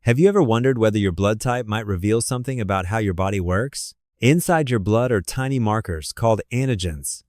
Have you ever wondered whether your blood type might reveal something about how your body works? Inside your blood are tiny markers called antigens.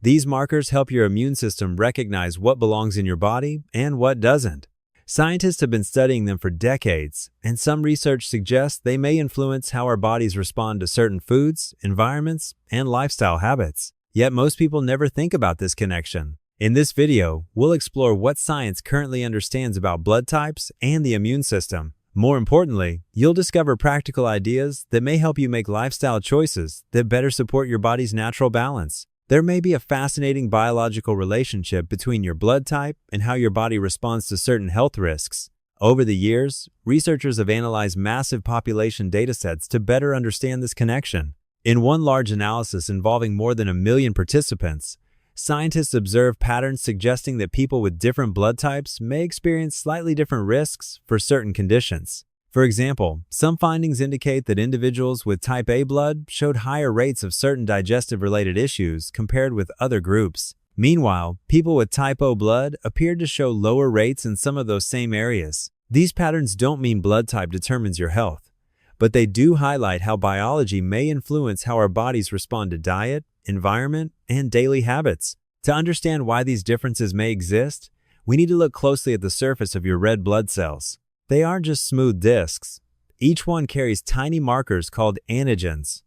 These markers help your immune system recognize what belongs in your body and what doesn't. Scientists have been studying them for decades, and some research suggests they may influence how our bodies respond to certain foods, environments, and lifestyle habits. Yet most people never think about this connection. In this video, we'll explore what science currently understands about blood types and the immune system. More importantly, you'll discover practical ideas that may help you make lifestyle choices that better support your body's natural balance. There may be a fascinating biological relationship between your blood type and how your body responds to certain health risks. Over the years, researchers have analyzed massive population datasets to better understand this connection. In one large analysis involving more than 1 million participants, scientists observed patterns suggesting that people with different blood types may experience slightly different risks for certain conditions. For example, some findings indicate that individuals with type A blood showed higher rates of certain digestive-related issues compared with other groups. Meanwhile, people with type O blood appeared to show lower rates in some of those same areas. These patterns don't mean blood type determines your health, but they do highlight how biology may influence how our bodies respond to diet, environment, and daily habits. To understand why these differences may exist, we need to look closely at the surface of your red blood cells. They aren't just smooth discs. Each one carries tiny markers called antigens.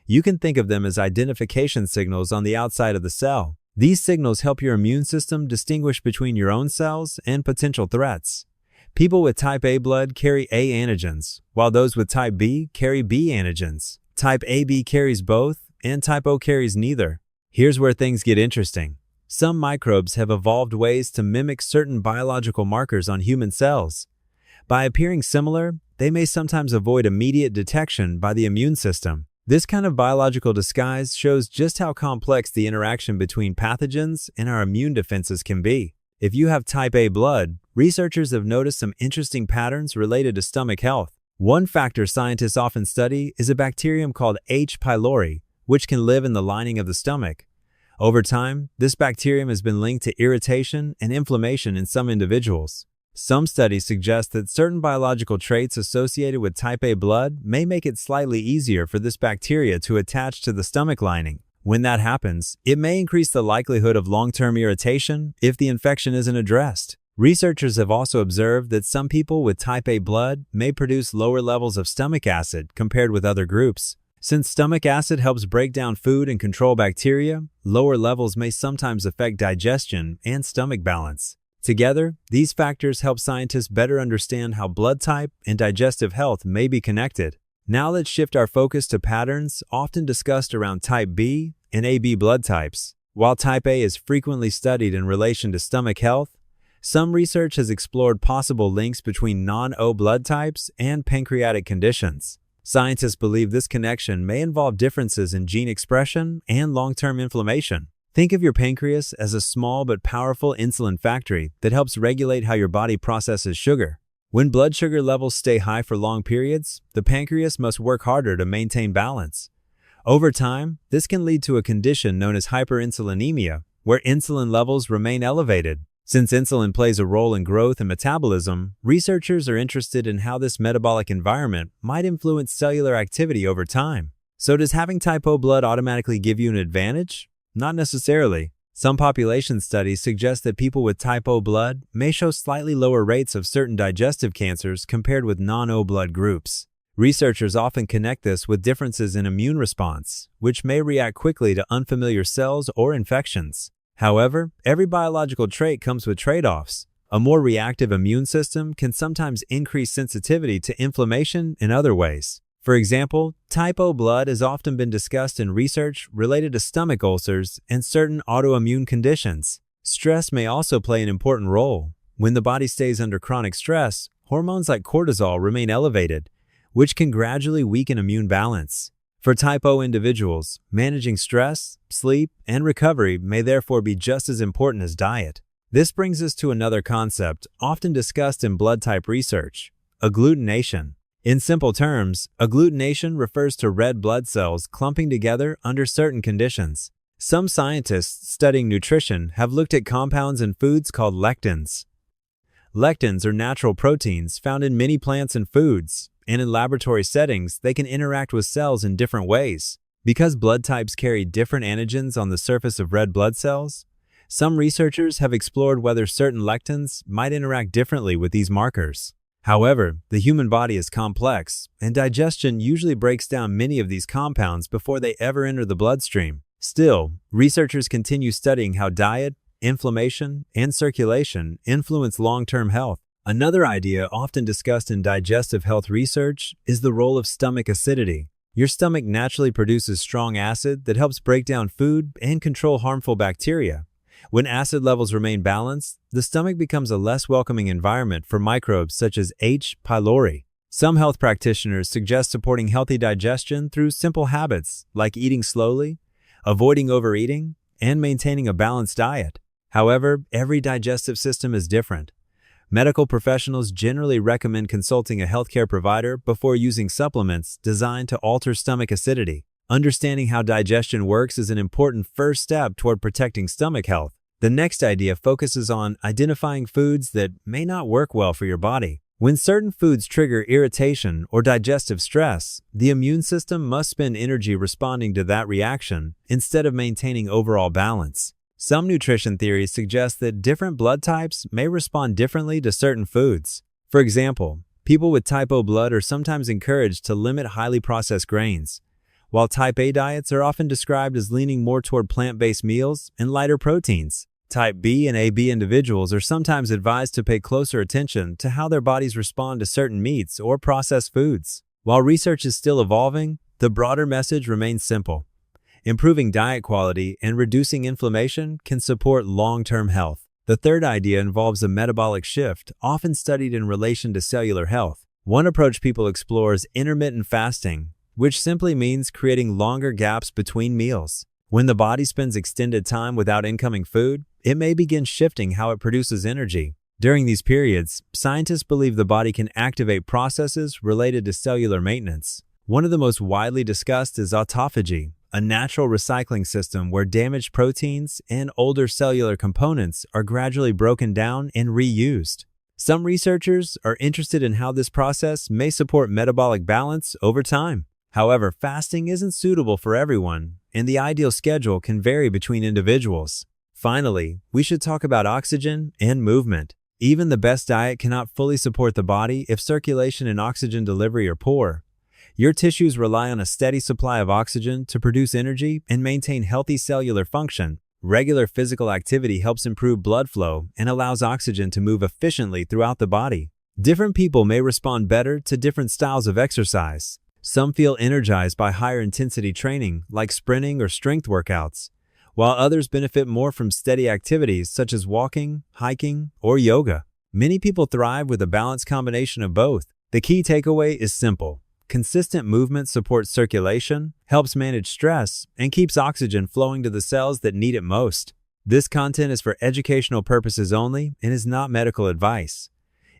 You can think of them as identification signals on the outside of the cell. These signals help your immune system distinguish between your own cells and potential threats. People with type A blood carry A antigens, while those with type B carry B antigens. Type AB carries both, and type O carries neither. Here's where things get interesting. Some microbes have evolved ways to mimic certain biological markers on human cells. By appearing similar, they may sometimes avoid immediate detection by the immune system. This kind of biological disguise shows just how complex the interaction between pathogens and our immune defenses can be. If you have type A blood, researchers have noticed some interesting patterns related to stomach health. One factor scientists often study is a bacterium called H. pylori, which can live in the lining of the stomach. Over time, this bacterium has been linked to irritation and inflammation in some individuals. Some studies suggest that certain biological traits associated with type A blood may make it slightly easier for this bacteria to attach to the stomach lining. When that happens, it may increase the likelihood of long-term irritation if the infection isn't addressed. Researchers have also observed that some people with type A blood may produce lower levels of stomach acid compared with other groups. Since stomach acid helps break down food and control bacteria, lower levels may sometimes affect digestion and stomach balance. Together, these factors help scientists better understand how blood type and digestive health may be connected. Now let's shift our focus to patterns often discussed around type B and AB blood types. While type A is frequently studied in relation to stomach health, some research has explored possible links between non-O blood types and pancreatic conditions. Scientists believe this connection may involve differences in gene expression and long-term inflammation. Think of your pancreas as a small but powerful insulin factory that helps regulate how your body processes sugar. When blood sugar levels stay high for long periods, the pancreas must work harder to maintain balance. Over time, this can lead to a condition known as hyperinsulinemia, where insulin levels remain elevated. Since insulin plays a role in growth and metabolism, researchers are interested in how this metabolic environment might influence cellular activity over time. So does having type O blood automatically give you an advantage? Not necessarily. Some population studies suggest that people with type O blood may show slightly lower rates of certain digestive cancers compared with non-O blood groups. Researchers often connect this with differences in immune response, which may react quickly to unfamiliar cells or infections. However, every biological trait comes with trade-offs. A more reactive immune system can sometimes increase sensitivity to inflammation in other ways. For example, type O blood has often been discussed in research related to stomach ulcers and certain autoimmune conditions. Stress may also play an important role. When the body stays under chronic stress, hormones like cortisol remain elevated, which can gradually weaken immune balance. For type O individuals, managing stress, sleep, and recovery may therefore be just as important as diet. This brings us to another concept often discussed in blood type research: agglutination. In simple terms, agglutination refers to red blood cells clumping together under certain conditions. Some scientists studying nutrition have looked at compounds in foods called lectins. Lectins are natural proteins found in many plants and foods, and in laboratory settings, they can interact with cells in different ways. Because blood types carry different antigens on the surface of red blood cells, some researchers have explored whether certain lectins might interact differently with these markers. However, the human body is complex, and digestion usually breaks down many of these compounds before they ever enter the bloodstream. Still, researchers continue studying how diet, inflammation, and circulation influence long-term health. Another idea often discussed in digestive health research is the role of stomach acidity. Your stomach naturally produces strong acid that helps break down food and control harmful bacteria. When acid levels remain balanced, the stomach becomes a less welcoming environment for microbes such as H. pylori. Some health practitioners suggest supporting healthy digestion through simple habits like eating slowly, avoiding overeating, and maintaining a balanced diet. However, every digestive system is different. Medical professionals generally recommend consulting a healthcare provider before using supplements designed to alter stomach acidity. Understanding how digestion works is an important first step toward protecting stomach health. The next idea focuses on identifying foods that may not work well for your body. When certain foods trigger irritation or digestive stress, the immune system must spend energy responding to that reaction instead of maintaining overall balance. Some nutrition theories suggest that different blood types may respond differently to certain foods. For example, people with type O blood are sometimes encouraged to limit highly processed grains, while type A diets are often described as leaning more toward plant-based meals and lighter proteins. Type B and AB individuals are sometimes advised to pay closer attention to how their bodies respond to certain meats or processed foods. While research is still evolving, the broader message remains simple. Improving diet quality and reducing inflammation can support long-term health. The third idea involves a metabolic shift, often studied in relation to cellular health. One approach people explore is intermittent fasting, which simply means creating longer gaps between meals. When the body spends extended time without incoming food, it may begin shifting how it produces energy. During these periods, scientists believe the body can activate processes related to cellular maintenance. One of the most widely discussed is autophagy, a natural recycling system where damaged proteins and older cellular components are gradually broken down and reused. Some researchers are interested in how this process may support metabolic balance over time. However, fasting isn't suitable for everyone, and the ideal schedule can vary between individuals. Finally, we should talk about oxygen and movement. Even the best diet cannot fully support the body if circulation and oxygen delivery are poor. Your tissues rely on a steady supply of oxygen to produce energy and maintain healthy cellular function. Regular physical activity helps improve blood flow and allows oxygen to move efficiently throughout the body. Different people may respond better to different styles of exercise. Some feel energized by higher intensity training, like sprinting or strength workouts, while others benefit more from steady activities such as walking, hiking, or yoga. Many people thrive with a balanced combination of both. The key takeaway is simple. Consistent movement supports circulation, helps manage stress, and keeps oxygen flowing to the cells that need it most. This content is for educational purposes only and is not medical advice.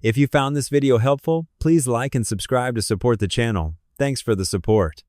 If you found this video helpful, please like and subscribe to support the channel. Thanks for the support.